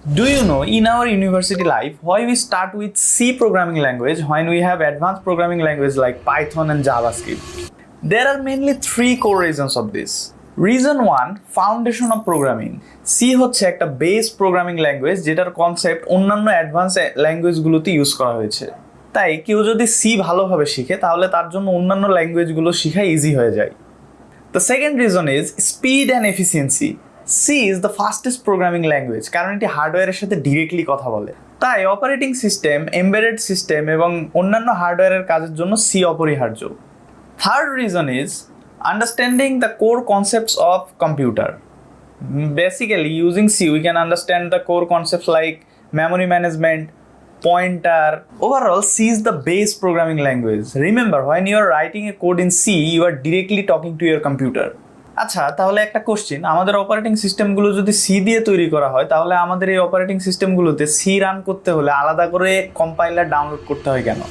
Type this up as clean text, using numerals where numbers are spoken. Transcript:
Do you know in our university life why we start with C programming language when we have advanced programming language like Python and JavaScript? There are mainly three core reasons of this. Reason 1, foundation of programming. C হচ্ছে একটা base programming language যেটার concept অন্যান্য advance ল্যাঙ্গুয়েজগুলোতে use করা হয়েছে। তাই কেউ যদি C ভালোভাবে শিখে তাহলে তার জন্য অন্যান্য ল্যাঙ্গুয়েজগুলো শেখা ইজি হয়ে যায়। The second reason is speed and efficiency. C is the fastest programming language কারণ এটি হার্ডওয়্যারের সাথে ডিরেক্টলি কথা বলে। তাই অপারেটিং সিস্টেম, এমবেডেড সিস্টেম এবং অন্যান্য হার্ডওয়্যারের কাজের জন্য C অপরিহার্য। Third reason is understanding the core concepts of computer. Basically, using C, we can understand the core concepts like memory management, pointer. Overall, C is the base programming language. Remember, when you are writing a code in C, you are directly talking to your computer. আচ্ছা, তাহলে একটা question, আমাদের operating সিস্টেমগুলো যদি C দিয়ে তৈরি করা হয় তাহলে আমাদের এই অপারেটিং সিস্টেমগুলোতে সি রান করতে হলে আলাদা করে কম্পাইলার ডাউনলোড করতে হয় কেন?